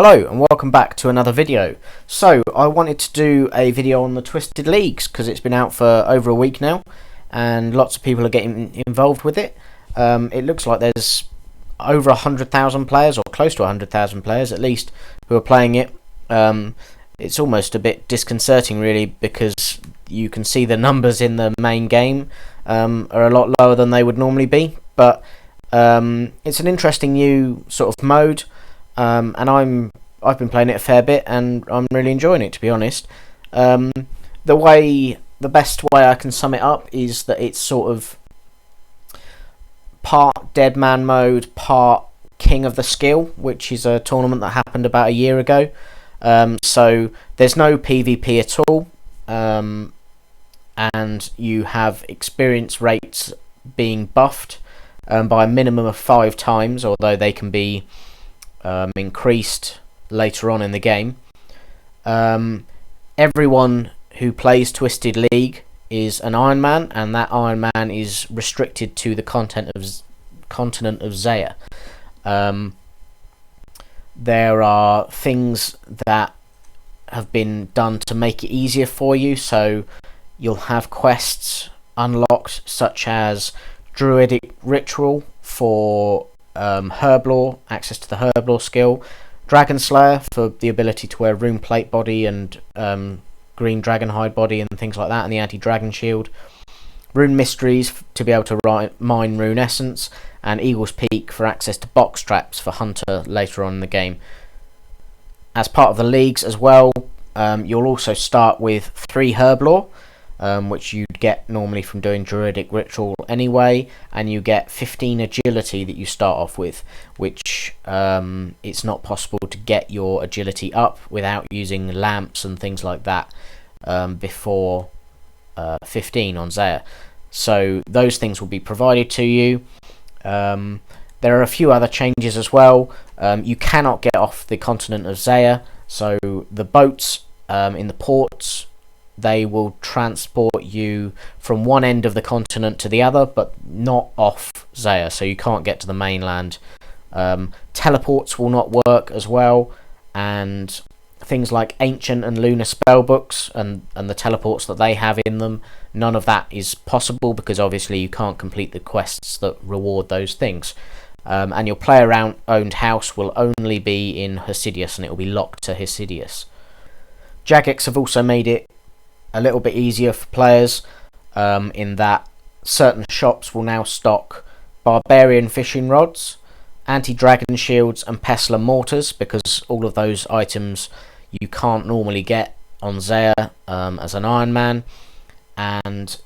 Hello and welcome back to another video. So I wanted to do a video on the Twisted Leagues because it's been out for over a week now and lots of people are getting involved with it. It looks like there's over 100,000 players, or close to 100,000 players at least, who are playing it. It's almost a bit disconcerting really, because you can see the numbers in the main game are a lot lower than they would normally be, but it's an interesting new sort of mode. And I've been playing it a fair bit, and I'm really enjoying it, to be honest. The best way I can sum it up is that it's sort of part Dead Man mode, part King of the Skill, which is a tournament that happened about a year ago. So there's no PvP at all, and you have experience rates being buffed by a minimum of 5 times, although they can be increased later on in the game. Everyone who plays Twisted League is an Iron Man, and that Iron Man is restricted to the continent of Zeah. There are things that have been done to make it easier for you, so you'll have quests unlocked such as Druidic Ritual for Herblore, access to the Herblore skill, Dragon Slayer for the ability to wear Rune Plate body and green dragon hide body and things like that, and the anti-dragon shield, Rune Mysteries to be able to mine Rune Essence, and Eagle's Peak for access to box traps for Hunter later on in the game. As part of the leagues as well, you'll also start with 3 Herblore, which you'd get normally from doing Druidic Ritual anyway, and you get 15 agility that you start off with, which it's not possible to get your agility up without using lamps and things like that before 15 on Zeah. So those things will be provided to you. There are a few other changes as well. You cannot get off the continent of Zeah, so the boats in the ports, they will transport you from one end of the continent to the other, but not off Zeah, so you can't get to the mainland. Teleports will not work as well, and things like Ancient and Lunar spellbooks and the teleports that they have in them, none of that is possible because obviously you can't complete the quests that reward those things. And your player-owned house will only be in Hosidius, and it will be locked to Hosidius. Jagex have also made it a little bit easier for players, in that certain shops will now stock barbarian fishing rods, anti-dragon shields and pestle mortars, because all of those items you can't normally get on Zeah as an Iron Man. And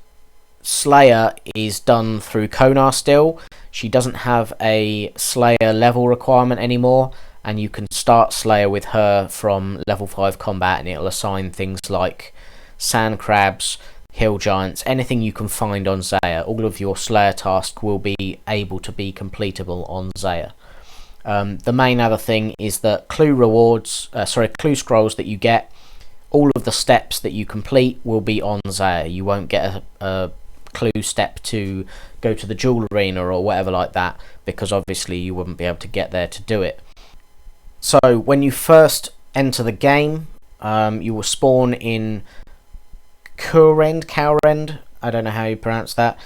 Slayer is done through Konar still. She doesn't have a Slayer level requirement anymore, and you can start Slayer with her from level 5 combat, and it'll assign things like sand crabs, hill giants, anything you can find on Zeah. All of your Slayer tasks will be able to be completable on Zeah. The main other thing is that clue scrolls that you get, all of the steps that you complete will be on Zeah. You won't get a clue step to go to the Jewel Arena or whatever like that, because obviously you wouldn't be able to get there to do it. So when you first enter the game, you will spawn in Cowrend, I don't know how you pronounce that,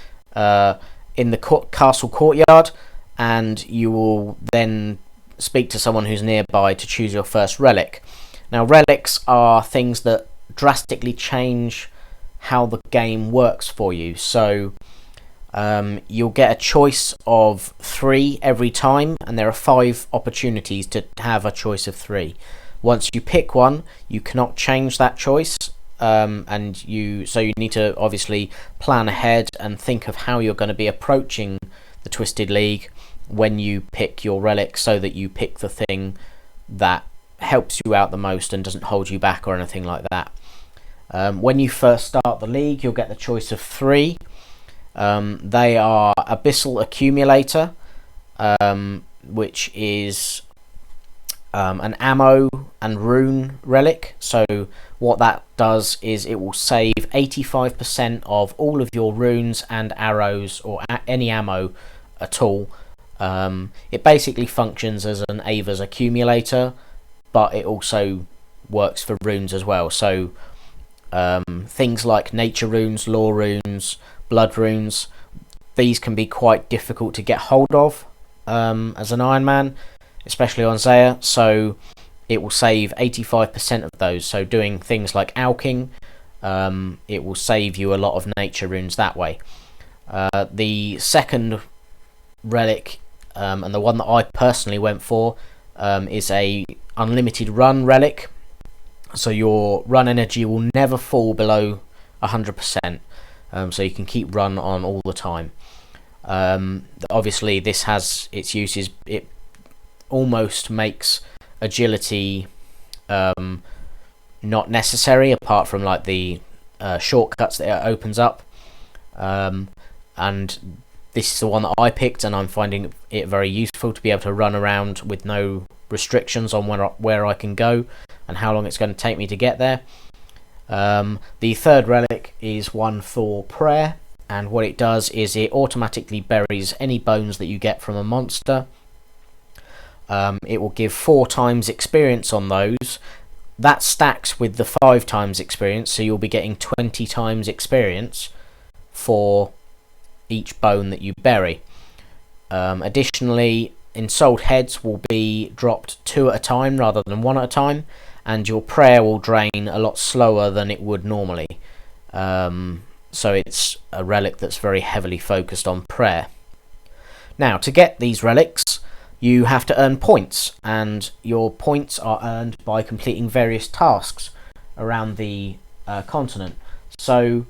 in the castle courtyard, and you will then speak to someone who's nearby to choose your first relic. Now, relics are things that drastically change how the game works for you. So you'll get a choice of 3 every time, and there are 5 opportunities to have a choice of 3. Once you pick one, you cannot change that choice, and you need to obviously plan ahead and think of how you're going to be approaching the Twisted League when you pick your relic, so that you pick the thing that helps you out the most and doesn't hold you back or anything like that. When you first start the league, you'll get the choice of 3. They are Abyssal Accumulator, which is an ammo and rune relic. So what that does is it will save 85% of all of your runes and arrows, or any ammo at all. It basically functions as an Ava's accumulator, but it also works for runes as well. So things like nature runes, law runes, blood runes, these can be quite difficult to get hold of as an Iron Man, especially on Zeah, so it will save 85% of those. So doing things like alching, it will save you a lot of nature runes that way. The second relic, and the one that I personally went for, is a unlimited run relic. So your run energy will never fall below 100%, so you can keep run on all the time. Obviously this has its uses. It almost makes agility not necessary, apart from like the shortcuts that it opens up, and this is the one that I picked, and I'm finding it very useful to be able to run around with no restrictions on where I can go and how long it's going to take me to get there. The third relic is one for prayer, and what it does is it automatically buries any bones that you get from a monster. It will give 4 times experience on those. That stacks with the 5 times experience, so you'll be getting 20 times experience for each bone that you bury. Additionally, ensouled heads will be dropped 2 at a time rather than 1 at a time, and your prayer will drain a lot slower than it would normally. So it's a relic that's very heavily focused on prayer. Now, to get these relics, you have to earn points, and your points are earned by completing various tasks around the continent. So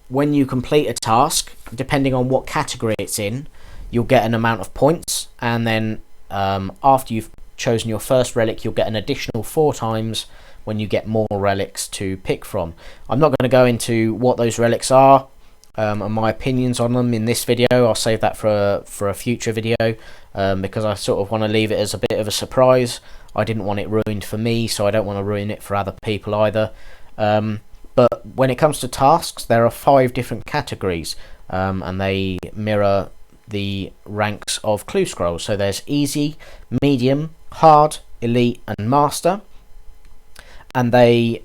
when you complete a task, depending on what category it's in, you'll get an amount of points, and then after you've chosen your first relic, you'll get an additional 4 times when you get more relics to pick from. I'm not going to go into what those relics are and my opinions on them in this video. I'll save that for a future video, because I sort of want to leave it as a bit of a surprise. I didn't want it ruined for me, so I don't want to ruin it for other people either. But when it comes to tasks, there are 5 different categories, and they mirror the ranks of Clue Scrolls. So there's easy, medium, hard, elite and master, and they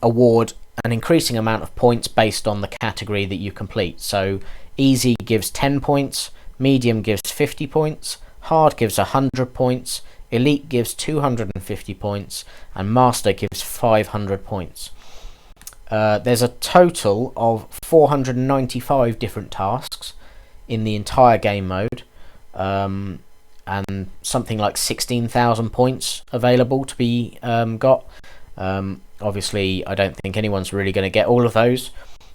award an increasing amount of points based on the category that you complete. So easy gives 10 points, medium gives 50 points, hard gives 100 points, elite gives 250 points, and master gives 500 points. There's a total of 495 different tasks in the entire game mode, and something like 16,000 points available to be got. Obviously I don't think anyone's really going to get all of those.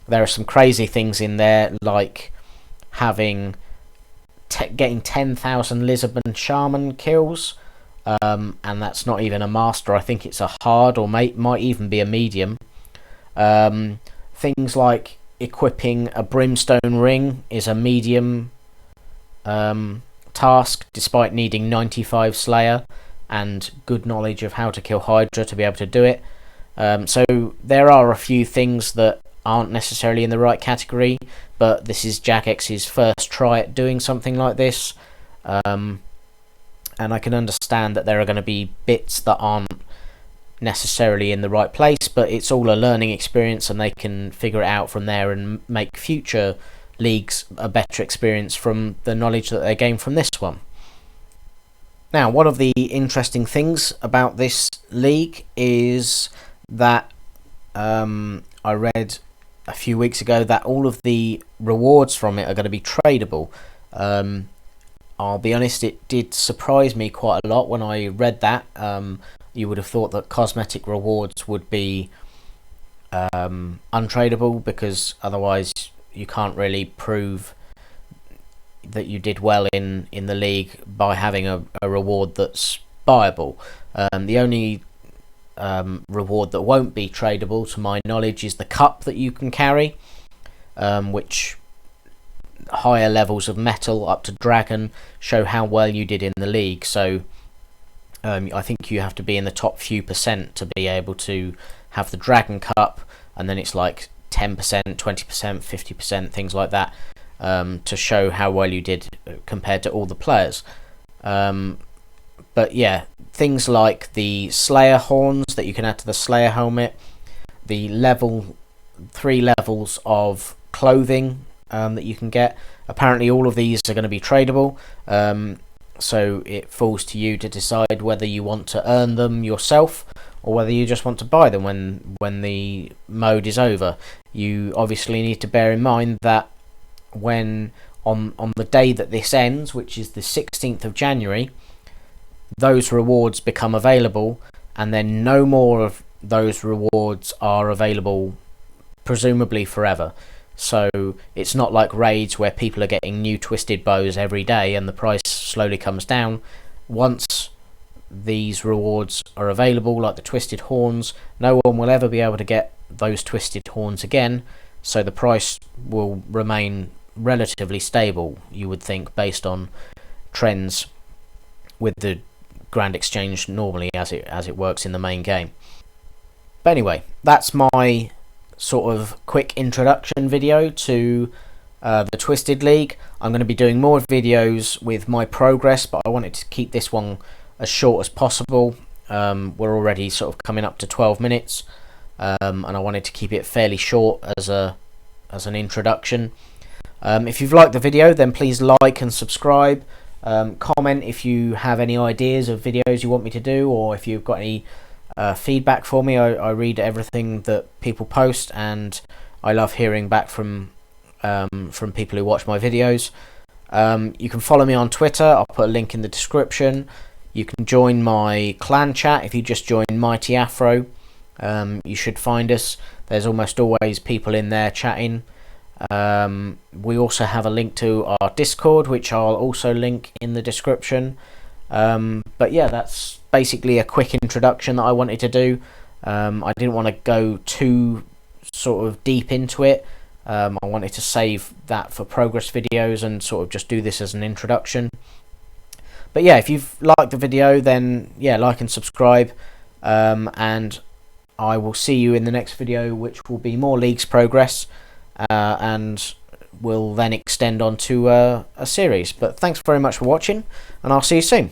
There are some crazy things in there, like having getting 10,000 Lisbon Shaman kills, and that's not even a master. I think it's a hard, or might even be a medium. Things like equipping a brimstone ring is a medium task, despite needing 95 Slayer and good knowledge of how to kill Hydra to be able to do it. So there are a few things that aren't necessarily in the right category, but this is Jagex's first try at doing something like this, and I can understand that there are going to be bits that aren't necessarily in the right place, but it's all a learning experience, and they can figure it out from there and make future leagues a better experience from the knowledge that they gain from this one. Now, one of the interesting things about this league is that I read a few weeks ago that all of the rewards from it are going to be tradable. I'll be honest, it did surprise me quite a lot when I read that. You would have thought that cosmetic rewards would be untradable, because otherwise you can't really prove that you did well in the league by having a reward that's buyable. The only reward that won't be tradable, to my knowledge, is the cup that you can carry, which higher levels of metal up to dragon show how well you did in the league. So I think you have to be in the top few percent to be able to have the dragon cup, and then it's like 10%, 20%, 50%, things like that, to show how well you did compared to all the players. But yeah, things like the Slayer horns that you can add to the Slayer helmet, the 3 levels of clothing that you can get. Apparently all of these are going to be tradable, so it falls to you to decide whether you want to earn them yourself or whether you just want to buy them when the mode is over. You obviously need to bear in mind that when on the day that this ends, which is the 16th of January, those rewards become available, and then no more of those rewards are available, presumably forever. So it's not like raids where people are getting new twisted bows every day and the price slowly comes down. Once these rewards are available, like the twisted horns, no one will ever be able to get those twisted horns again, so the price will remain relatively stable, you would think, based on trends with the Grand Exchange normally as it works in the main game. But anyway, that's my sort of quick introduction video to the Twisted League. I'm going to be doing more videos with my progress, but I wanted to keep this one as short as possible. We're already sort of coming up to 12 minutes, and I wanted to keep it fairly short as an introduction. If you've liked the video, then please like and subscribe. Comment if you have any ideas of videos you want me to do, or if you've got any feedback for me. I read everything that people post, and I love hearing back from people who watch my videos. You can follow me on Twitter. I'll put a link in the description. You can join my clan chat if you just join Mighty Afro. You should find us. There's almost always people in there chatting. We also have a link to our Discord, which I'll also link in the description. But yeah, that's basically a quick introduction that I wanted to do. I didn't want to go too sort of deep into it. I wanted to save that for progress videos and sort of just do this as an introduction. But yeah, if you've liked the video, then yeah, like and subscribe, and I will see you in the next video, which will be more League's progress, and will then extend on to a series. But thanks very much for watching, and I'll see you soon.